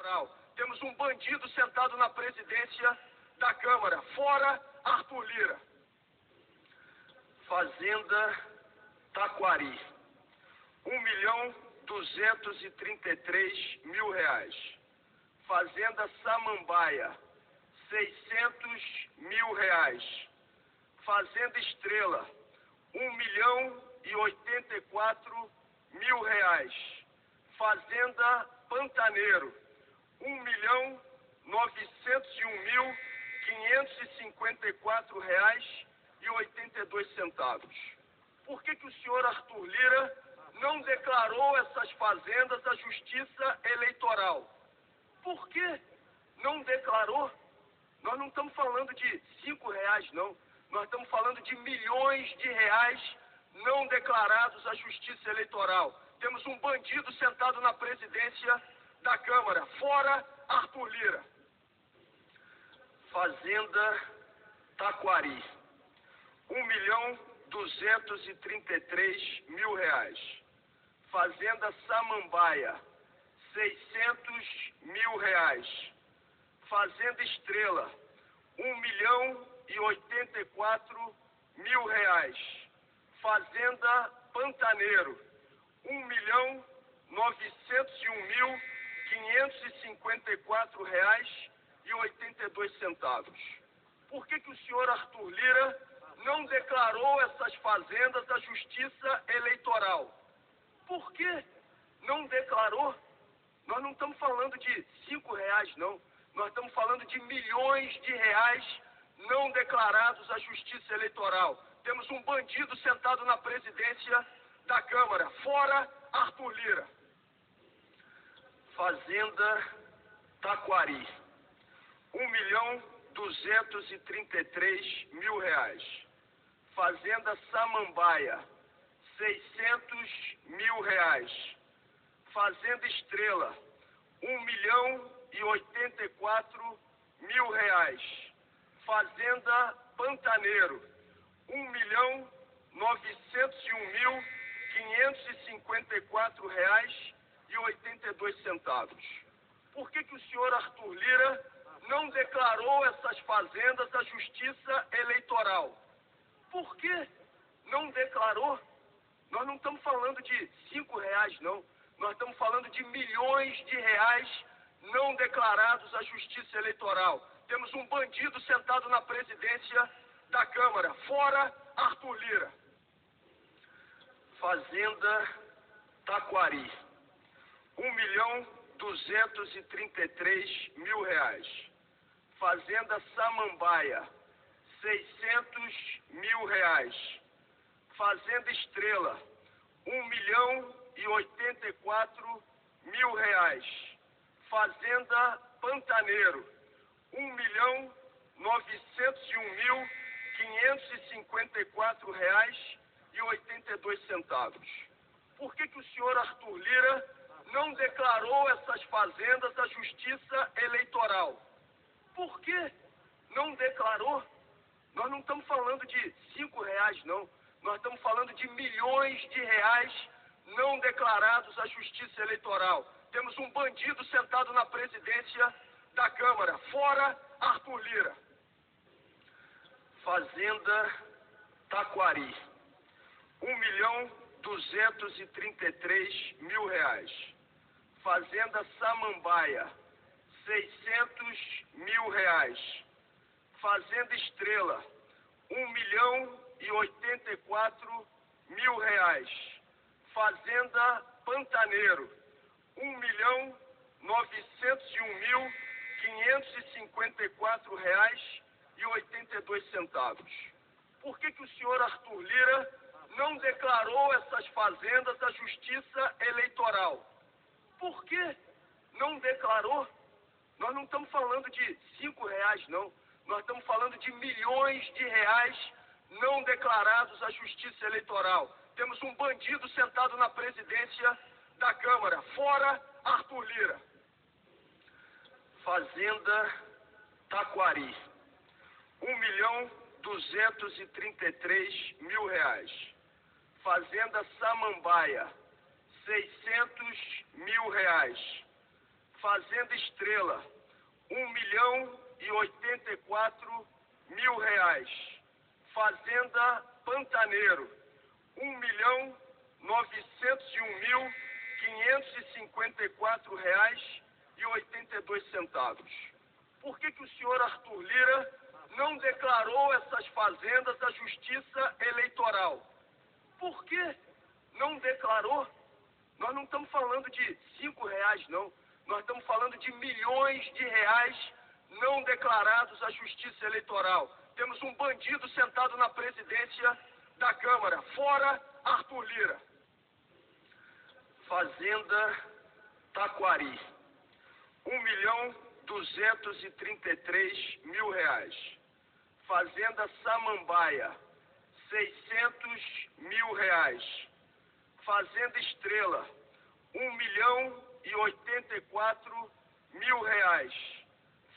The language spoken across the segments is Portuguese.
eleitoral. Temos um bandido sentado na presidência da Câmara. Fora Arthur Lira. Fazenda Taquari, R$ 1.233.000. Fazenda Samambaia, R$ 600.000. Fazenda Estrela, R$ 1.084.000. Fazenda Pantaneiro, R$ 1.901.554,82. Por que o senhor Arthur Lira não declarou essas fazendas à Justiça Eleitoral? Por que não declarou? Nós não estamos falando de R$ 5, não. Nós estamos falando de milhões de reais não declarados à Justiça Eleitoral. Temos um bandido sentado na presidência da Câmara. Fora Arthur Lira. Fazenda Taquari, R$ 1.233.000. Fazenda Samambaia, R$ 600.000. Fazenda Estrela, R$ 1.084.000. Fazenda Pantaneiro, R$ 1.901.554,82. Por que o senhor Arthur Lira não declarou essas fazendas à Justiça Eleitoral? Por que não declarou? Nós não estamos falando de R$ 5, não. Nós estamos falando de milhões de reais não declarados à Justiça Eleitoral. Temos um bandido sentado na presidência da Câmara. Fora Arthur Lira. Fazenda Taquari, R$ 1.233.000. Fazenda Samambaia, R$ 600.000. Fazenda Estrela, R$ 1.084.000. Fazenda Pantaneiro, R$ 1.901.554,82. Por que o senhor Arthur Lira não declarou essas fazendas à Justiça Eleitoral? Por que não declarou? Nós não estamos falando de R$ 5, não. Nós estamos falando de milhões de reais não declarados à Justiça Eleitoral. Temos um bandido sentado na presidência da Câmara. Fora Arthur Lira. Fazenda Taquari, R$ 1.233.000. Fazenda Samambaia, R$ 600.000. Fazenda Estrela, R$ 1.084.000. Fazenda Pantaneiro, R$ 1.901.554,82. Por que o senhor Arthur Lira não declarou essas fazendas à Justiça Eleitoral? Por que não declarou? Nós não estamos falando de R$ 5, não. Nós estamos falando de milhões de reais não declarados à Justiça Eleitoral. Temos um bandido sentado na presidência da Câmara. Fora Arthur Lira. Fazenda Taquari, R$ 1.233.000. Fazenda Samambaia, R$ 600.000. Fazenda Estrela, R$ 1.084.000. Fazenda Pantaneiro, R$ 1.901.554,82. Por que o senhor Arthur Lira não declarou essas fazendas à Justiça Eleitoral? Por que não declarou? Nós não estamos falando de R$ 5, não. Nós estamos falando de milhões de reais não declarados à Justiça Eleitoral. Temos um bandido sentado na presidência da Câmara. Fora Arthur Lira. Fazenda Taquari, R$ 1.233.000. Fazenda Samambaia, R$ 600.000. Fazenda Estrela, R$ 1.084.000. Fazenda Pantaneiro, R$ 1.901.554,82. Por que o senhor Arthur Lira não declarou essas fazendas à Justiça Eleitoral? Por que não declarou? Nós não estamos falando de R$ 5, não. Nós estamos falando de milhões de reais não declarados à Justiça Eleitoral. Temos um bandido sentado na presidência da Câmara. Fora Arthur Lira. Fazenda Taquari, R$ 1.233.000. Fazenda Samambaia, R$ 600.000. Fazenda Estrela, R$ 1.084.000.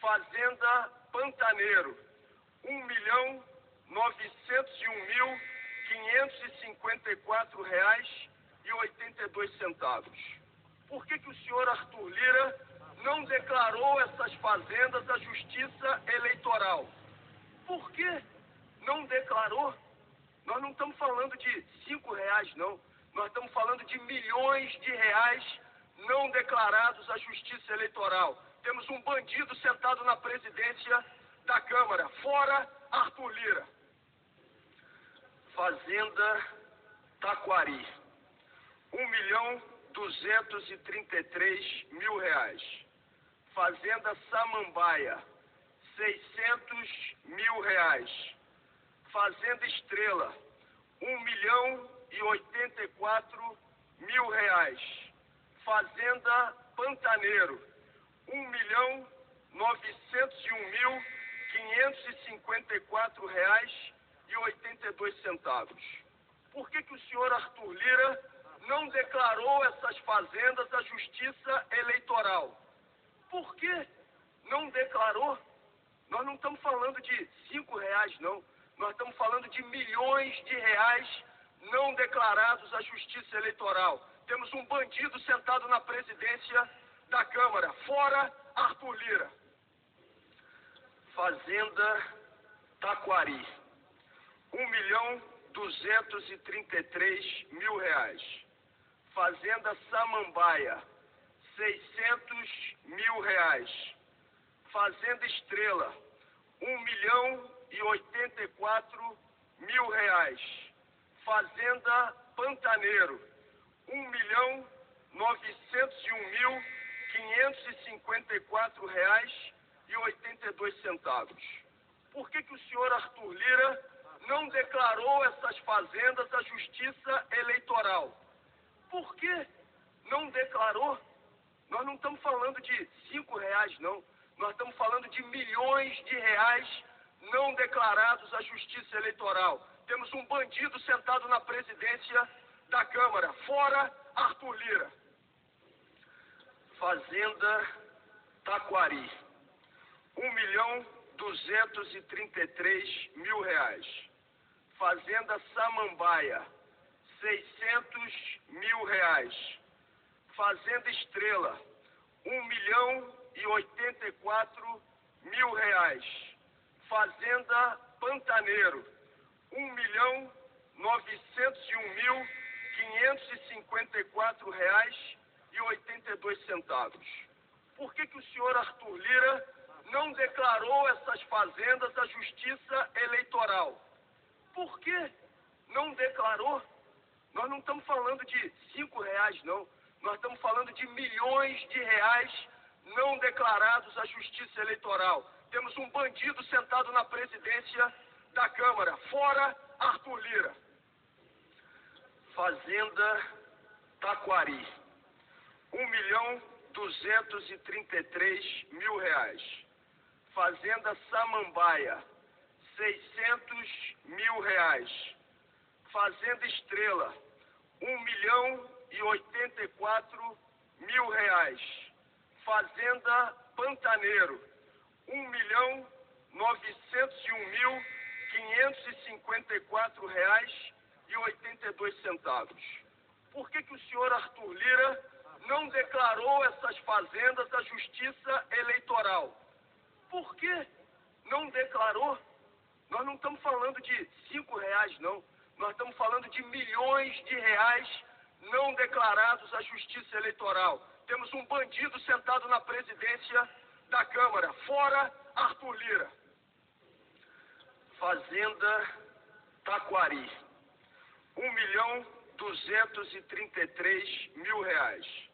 Fazenda Pantaneiro, R$ 1.901.554,82. Por que o senhor Arthur Lira não declarou essas fazendas à Justiça Eleitoral? Por que não declarou? Nós não estamos falando de R$ 5, não. Nós estamos falando de milhões de reais não declarados à Justiça Eleitoral. Temos um bandido sentado na presidência da Câmara. Fora Arthur Lira. Fazenda Taquari, R$ 1.233.000. Fazenda Samambaia, R$ 600.000. Fazenda Estrela, R$ 1.084.000. Fazenda Pantaneiro, R$ 1.901.554,82. Por que o senhor Arthur Lira não declarou essas fazendas à Justiça Eleitoral? Por que não declarou? Nós não estamos falando de R$ 5, não. Nós estamos falando de milhões de reais não declarados à Justiça Eleitoral. Temos um bandido sentado na presidência da Câmara. Fora Arthur Lira. Fazenda Taquari, R$ 1.233.000. Fazenda Samambaia, R$ 600.000. Fazenda Estrela, R$ 1.084.000. Fazenda Pantaneiro, R$ 1.901.554,82. Por que o senhor Arthur Lira não declarou essas fazendas à Justiça Eleitoral? Por que não declarou? Nós não estamos falando de R$ 5, não. Nós estamos falando de milhões de reais não declarados à Justiça Eleitoral. Temos um bandido sentado na presidência da Câmara. Fora Arthur Lira. Fazenda Taquari, R$ 1.233.000. Fazenda Samambaia, R$ 600.000. Fazenda Estrela, R$ 1.084.000. Fazenda Pantaneiro, R$ 1.901.554,82. Por que o senhor Arthur Lira não declarou essas fazendas à Justiça Eleitoral? Por que não declarou? Nós não estamos falando de R$ 5, não. Nós estamos falando de milhões de reais não declarados à Justiça Eleitoral. Temos um bandido sentado na presidência da Câmara. Fora Arthur Lira. Fazenda Taquari, R$ 1.233.000. Fazenda Samambaia, R$ 600.000. Fazenda Estrela, R$ 1.084.000. Fazenda Pantaneiro, R$ 1.901.554,82. Por que o senhor Arthur Lira não declarou essas fazendas à Justiça Eleitoral? Por que não declarou? Nós não estamos falando de R$ 5, não. Nós estamos falando de milhões de reais não declarados à Justiça Eleitoral. Temos um bandido sentado na presidência da Câmara, fora Arthur Lira. Fazenda Taquari, R$ 1.233.000.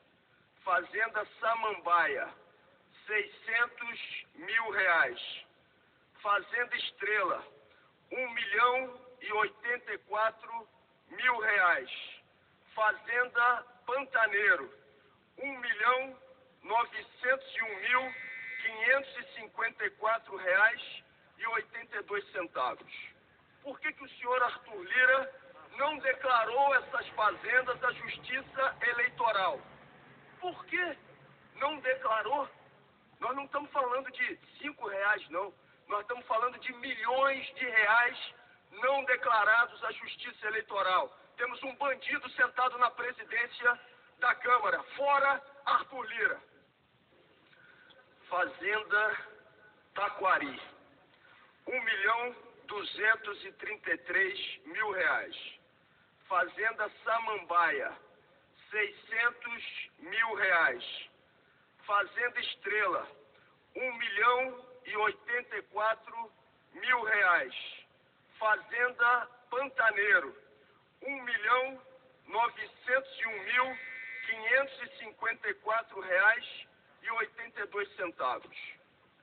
Fazenda Samambaia, R$ 600.000. Fazenda Estrela, R$ 1.084.000. Fazenda Pantaneiro, R$ 1.901.554,82. Por que o senhor Arthur Lira não declarou essas fazendas à Justiça Eleitoral? Por que não declarou? Nós não estamos falando de R$ 5, não. Nós estamos falando de milhões de reais não declarados à Justiça Eleitoral. Temos um bandido sentado na presidência da Câmara, fora Arthur Lira. Fazenda Taquari, R$ 1.233.000. Fazenda Samambaia, R$ 600.000. Fazenda Estrela, R$ 1.084.000. Fazenda Pantaneiro, R$ 1.901.554,82.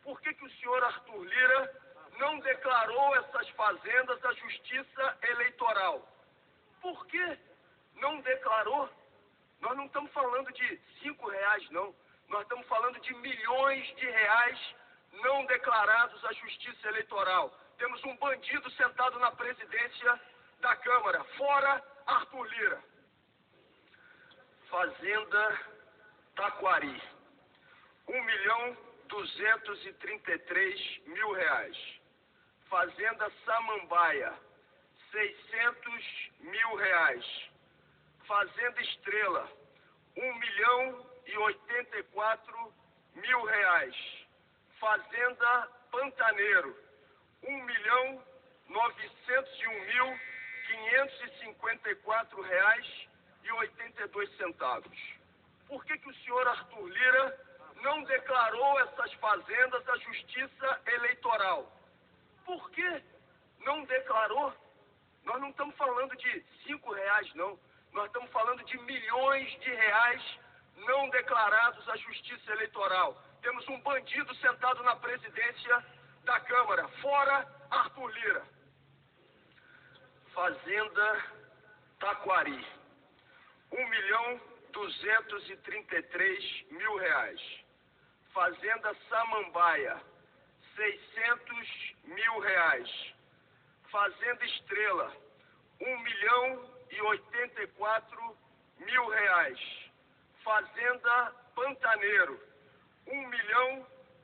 Por que o senhor Arthur Lira não declarou essas fazendas à Justiça Eleitoral? Por que não declarou? Nós não estamos falando de R$ 5, não. Nós estamos falando de milhões de reais não declarados à Justiça Eleitoral. Temos um bandido sentado na presidência da Câmara, fora Arthur Lira. Fazenda Taquari, R$ 1.233.000. Fazenda Samambaia, R$ 600.000. Fazenda Estrela, R$ 1.084.000. Fazenda Pantaneiro, R$ 1.901.554,82. Por que o senhor Arthur Lira não declarou essas fazendas à Justiça Eleitoral? Por que não declarou? Nós não estamos falando de R$ 5, não. Nós estamos falando de milhões de reais não declarados à Justiça Eleitoral. Temos um bandido sentado na presidência da Câmara, fora Arthur Lira. Fazenda Taquari, R$ 1.233.000. Fazenda Samambaia, R$ 600.000. Fazenda Estrela, R$ 1.084.000. Fazenda Pantaneiro, R$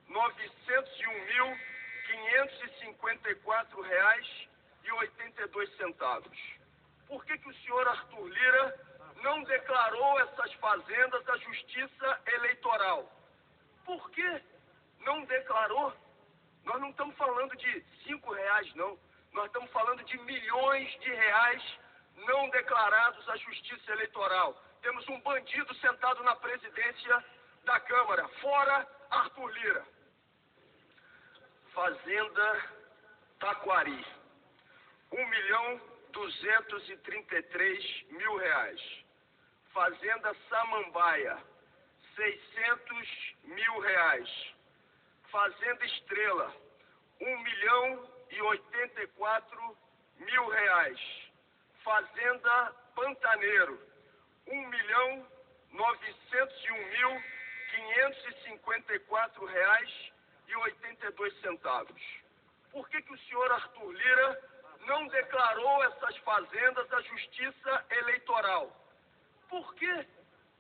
1.901.554,82. Por que o senhor Arthur Lira não declarou essas fazendas à Justiça Eleitoral? Por que não declarou? Nós não estamos falando de R$ 5, não. Nós estamos falando de milhões de reais não declarados à Justiça Eleitoral. Temos um bandido sentado na presidência da Câmara, fora Arthur Lira. Fazenda Taquari, R$ 1.233.000. Fazenda Samambaia, R$ 600.000. Fazenda Estrela, R$ 1.084.000. Fazenda Pantaneiro, R$ 1.901.554,82. Por que o senhor Arthur Lira não declarou essas fazendas à Justiça Eleitoral? Por que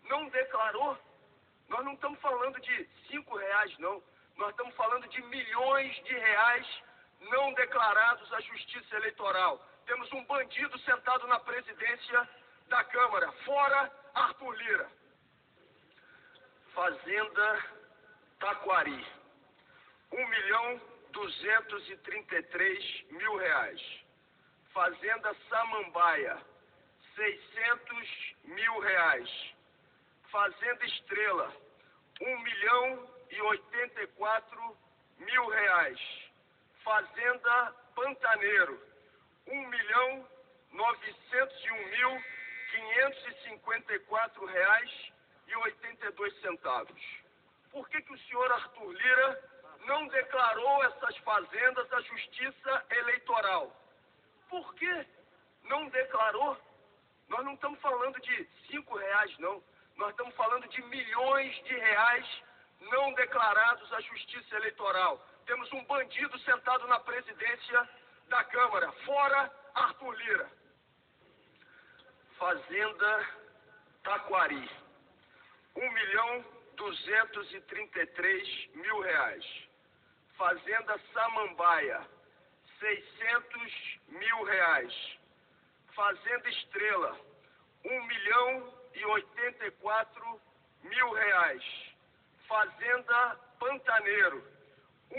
não declarou? Nós não estamos falando de R$ 5, não. Nós estamos falando de milhões de reais não declarados à Justiça Eleitoral. Temos um bandido sentado na presidência da Câmara, fora Arthur Lira. Fazenda Taquari, R$ 1.233.000. Fazenda Samambaia, R$ 600.000. Fazenda Estrela, R$ 1.084.000. Fazenda Pantaneiro, R$ 1.901.554,82. Por que o senhor Arthur Lira não declarou essas fazendas à Justiça Eleitoral? Por que não declarou? Nós não estamos falando de R$ 5, não. Nós estamos falando de milhões de reais não declarados à Justiça Eleitoral. Temos um bandido sentado na presidência da Câmara. Fora Arthur Lira. Fazenda Taquari, R$ 1.233.000. Fazenda Samambaia, R$ 600.000. Fazenda Estrela, R$ 1.084.000. Fazenda Pantaneiro, R$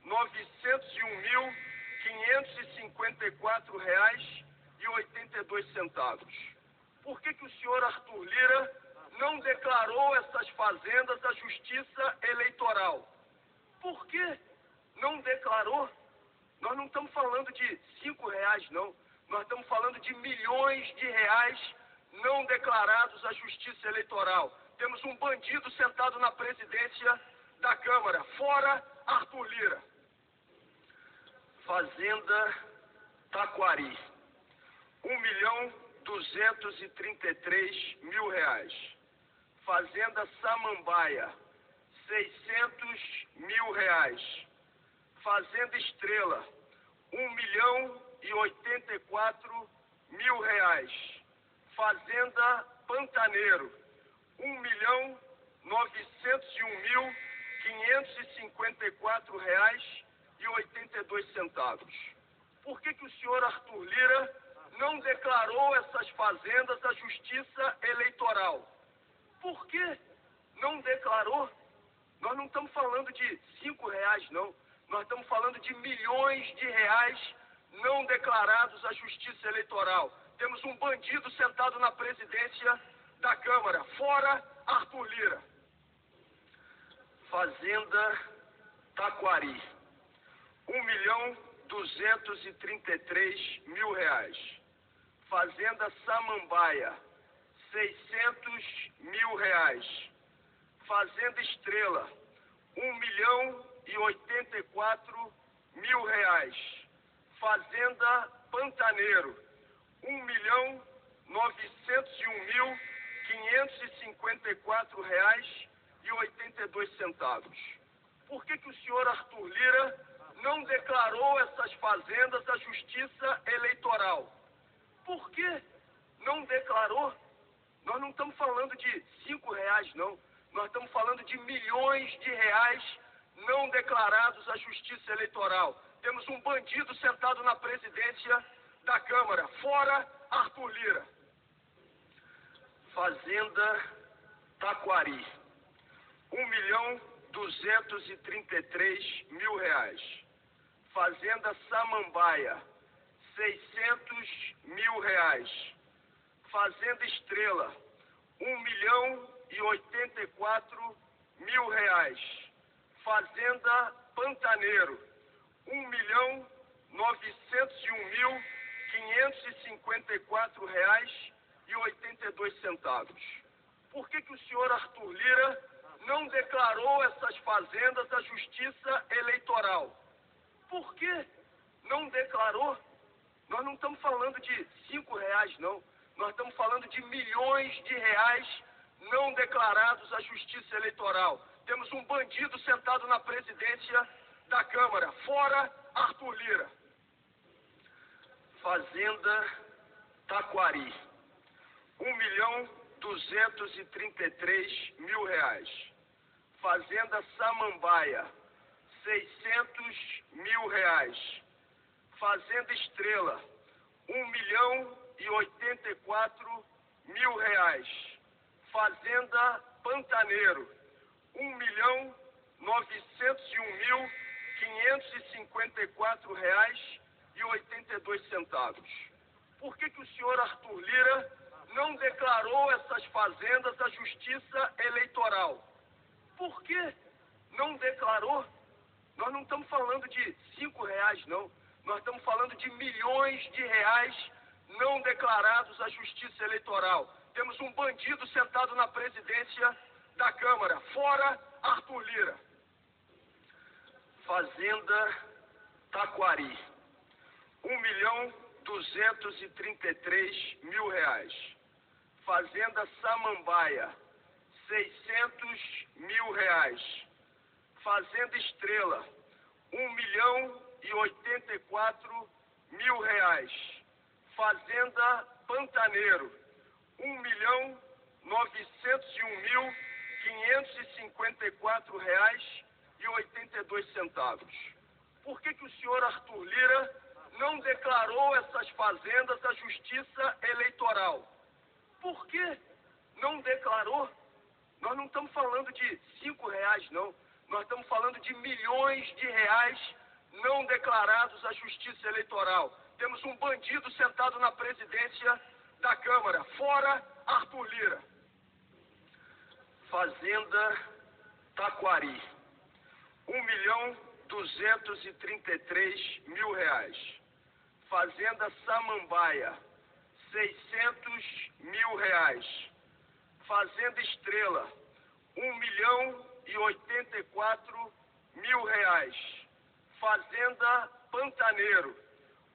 1.901.554,82. Por que o senhor Arthur Lira não declarou essas fazendas à Justiça Eleitoral? Por que não declarou? Nós não estamos falando de R$ 5, não. Nós estamos falando de milhões de reais não declarados à Justiça Eleitoral. Temos um bandido sentado na presidência da Câmara. Fora Arthur Lira. Fazenda Taquari, R$ 1.233.000. Fazenda Samambaia, R$ 600.000. Fazenda Estrela, R$ 1.084.000. Fazenda Pantaneiro, R$ 1.901.554,82. Por que o senhor Arthur Lira não declarou essas fazendas à Justiça Eleitoral? Por que não declarou? Nós não estamos falando de R$ 5, não. Nós estamos falando de milhões de reais não declarados à Justiça Eleitoral. Temos um bandido sentado na presidência da Câmara. Fora Arthur Lira. Fazenda Taquari, R$ 1.233.000. Fazenda Samambaia, R$ 600.000. Fazenda Estrela, R$ 1.084.000. Fazenda Pantaneiro, R$ 1.901.554,82. Por que o senhor Arthur Lira não declarou essas fazendas à Justiça Eleitoral? Por que não declarou? Nós não estamos falando de R$ 5, não. Nós estamos falando de milhões de reais não declarados à Justiça Eleitoral. Temos um bandido sentado na presidência da Câmara. Fora Arthur Lira. Fazenda Taquari, R$ 1.233.000. Fazenda Samambaia, R$ 600.000. Fazenda Estrela, R$ 1.084.000. Fazenda Pantaneiro, R$ 1.901.554,82. Por que o senhor Arthur Lira não declarou essas fazendas à Justiça Eleitoral? Por que não declarou? Nós não estamos falando de R$ 5, não. Nós estamos falando de milhões de reais não declarados à Justiça Eleitoral. Temos um bandido sentado na presidência da Câmara. Fora Arthur Lira. Fazenda Taquari, R$ 1.233.000. Fazenda Samambaia, R$ 600.000. Fazenda Estrela, R$ 1.084.000. Fazenda Pantaneiro, 1.901.554,82. Por que o senhor Arthur Lira não declarou essas fazendas à Justiça Eleitoral? Por que não declarou? Nós não estamos falando de R$5, não. Nós estamos falando de milhões de reais não declarados à Justiça Eleitoral. Temos um bandido sentado na presidência da Câmara. Fora Arthur Lira. Fazenda Taquari, R$1.233.000. Fazenda Samambaia, R$600.000. Fazenda Estrela, R$1.084.000. Fazenda Pantaneiro, R$1.901.554,82. Por que o senhor Arthur Lira não declarou essas fazendas à Justiça Eleitoral? Por que não declarou? Nós não estamos falando de R$5, não. Nós estamos falando de milhões de reais não declarados à Justiça Eleitoral. Temos um bandido sentado na presidência da Câmara. Fora Arthur Lira. Fazenda Taquari, R$1.233.000. Fazenda Samambaia, R$600.000. Fazenda Estrela, R$1.084.000. Fazenda Pantaneiro,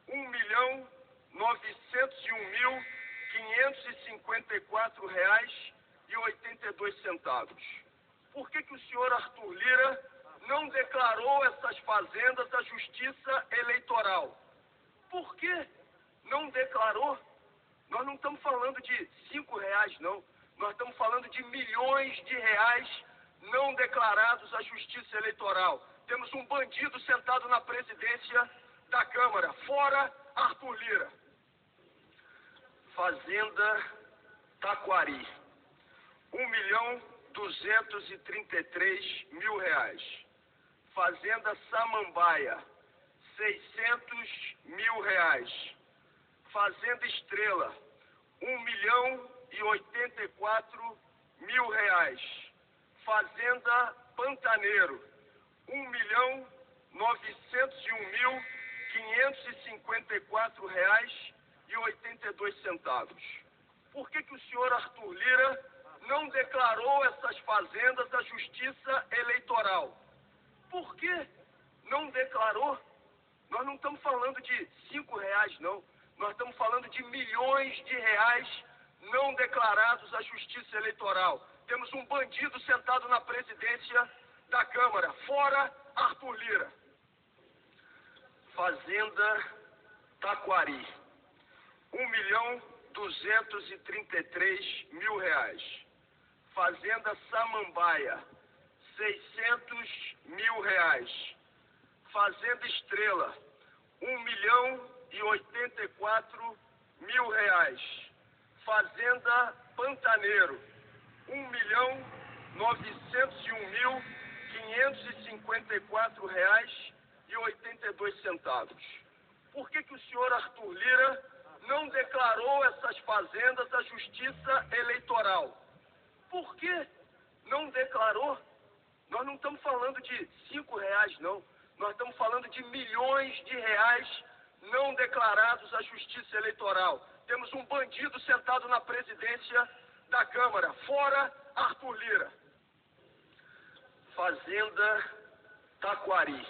R$1.901.554,82. Por que o senhor Arthur Lira não declarou essas fazendas à Justiça Eleitoral? Por que não declarou? Nós não estamos falando de R$5, não. Nós estamos falando de milhões de reais não declarados à Justiça Eleitoral. Temos um bandido sentado na presidência da Câmara. Fora Arthur Lira. Fazenda Taquari, R$1.233.000. Fazenda Samambaia, R$600.000. Fazenda Estrela, R$1.084.000. Fazenda Pantaneiro, R$1.901.554,82. Por que o senhor Arthur Lira não declarou essas fazendas à Justiça Eleitoral? Por que não declarou? Nós não estamos falando de R$5, não. Nós estamos falando de milhões de reais não declarados à Justiça Eleitoral. Temos um bandido sentado na presidência da Câmara. Fora Arthur Lira. Fazenda Taquari, R$1.233.000. Fazenda Samambaia, R$600.000. Fazenda Estrela, R$1.084.000. Fazenda Pantaneiro, R$1.901.554,82. Por que o senhor Arthur Lira não declarou essas fazendas à Justiça Eleitoral? Por que não declarou? Nós não estamos falando de R$5, não. Nós estamos falando de milhões de reais não declarados à Justiça Eleitoral. Temos um bandido sentado na presidência da Câmara. Fora Arthur Lira. Fazenda Taquari,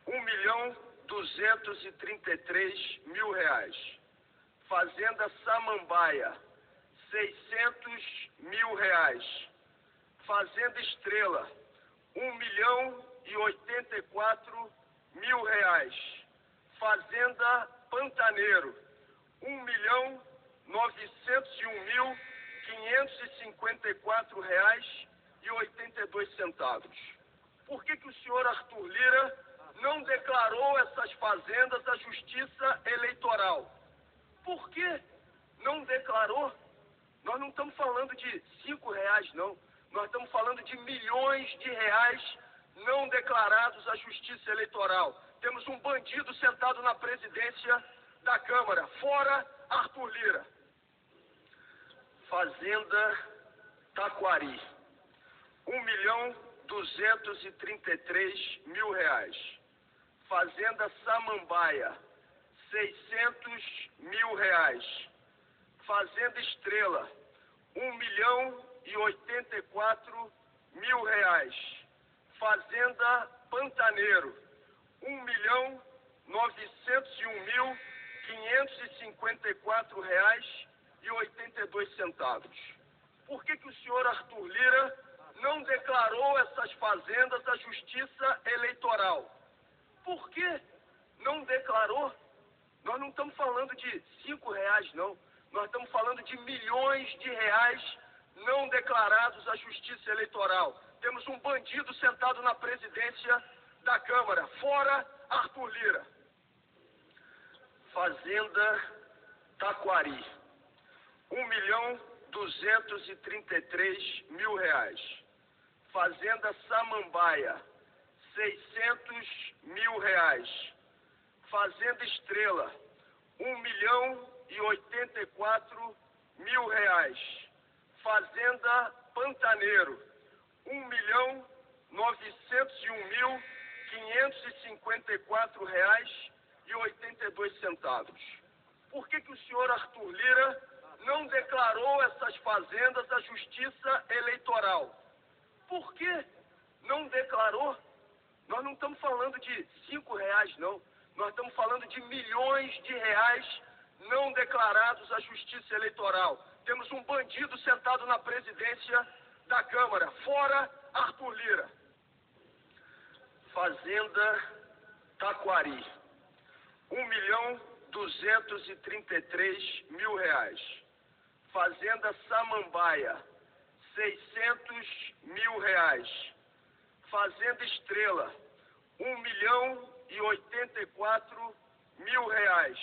R$1.233.000. Fazenda Samambaia, R$600.000. Fazenda Estrela, R$1.084.000. Fazenda Pantaneiro, R$1.901.554,82. Por que o senhor Arthur Lira não declarou essas fazendas à Justiça Eleitoral? Por que não declarou? Nós não estamos falando de R$5, não. Nós estamos falando de milhões de reais não declarados à Justiça Eleitoral. Temos um bandido sentado na presidência da Câmara, fora Arthur Lira. Fazenda Taquari, R$1.233.000. Fazenda Samambaia, R$600.000. Fazenda Estrela, R$1.084.000. Fazenda Pantaneiro, R$1.901.554,82. Por que o senhor Arthur Lira não declarou essas fazendas à Justiça Eleitoral? Por que não declarou? Nós não estamos falando de R$5, não. Nós estamos falando de milhões de reais não declarados à Justiça Eleitoral. Temos um bandido sentado na presidência da Câmara, fora Arthur Lira. Fazenda Taquari, R$1.233.000. Fazenda Samambaia, R$600.000. Fazenda Estrela, R$1.084.000. Fazenda Pantaneiro, R$1.901.554,82. Por que o senhor Arthur Lira não declarou essas fazendas à Justiça Eleitoral? Por que não declarou? Nós não estamos falando de R$5, não. Nós estamos falando de milhões de reais não declarados à Justiça Eleitoral. Temos um bandido sentado na presidência da Câmara, fora Arthur Lira. Fazenda Taquari, R$1.233.000. Fazenda Samambaia, R$600.000. Fazenda Estrela, R$1.084.000.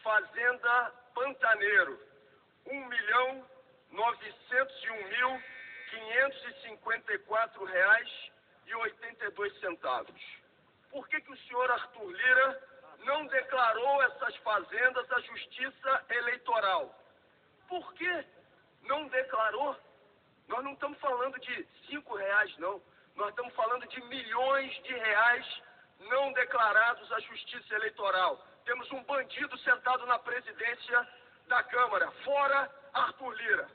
Fazenda Pantaneiro, R$1.901.554,82. Por que o senhor Arthur Lira não declarou essas fazendas à Justiça Eleitoral? Por que não declarou? Nós não estamos falando de R$5, não. Nós estamos falando de milhões de reais não declarados à Justiça Eleitoral. Temos um bandido sentado na presidência da Câmara, fora Arthur Lira.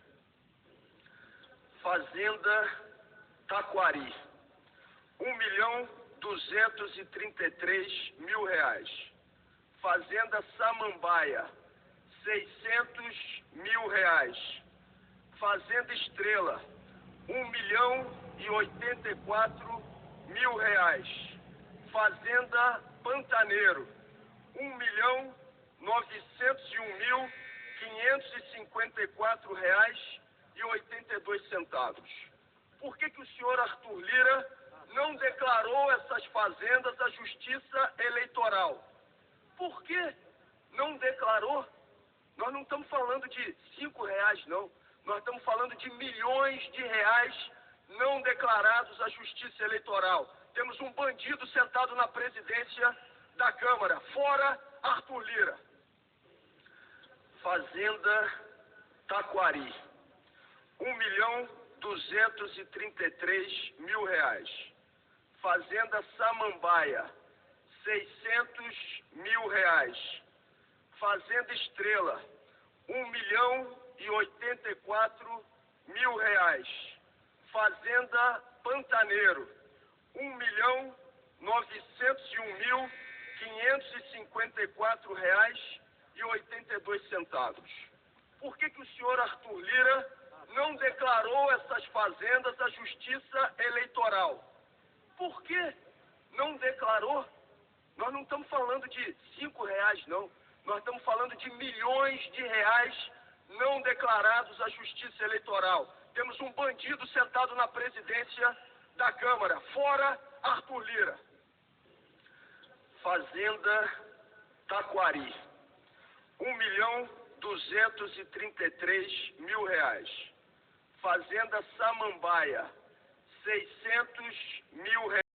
Fazenda Taquari, R$1.233.000. Fazenda Samambaia, R$600.000. Fazenda Estrela, R$1.084.000. Fazenda Pantaneiro, R$1.901.554,82. Por que o senhor Arthur Lira não declarou essas fazendas à Justiça Eleitoral? Por que não declarou? Nós não estamos falando de R$5, não. Nós estamos falando de milhões de reais não declarados à Justiça Eleitoral. Temos um bandido sentado na presidência da Câmara, fora Arthur Lira. Fazenda Taquari, R$1.233.000. Fazenda Samambaia, R$600.000. Fazenda Estrela, R$1.084.000. Fazenda Pantaneiro, R$1.901.554,82. Por que o senhor Arthur Lira não declarou essas fazendas à Justiça Eleitoral? Por que não declarou? Nós não estamos falando de R$5, não. Nós estamos falando de milhões de reais não declarados à Justiça Eleitoral. Temos um bandido sentado na presidência da Câmara, fora Arthur Lira. Fazenda Taquari, R$1.233.000. Fazenda Samambaia, 600 mil reais.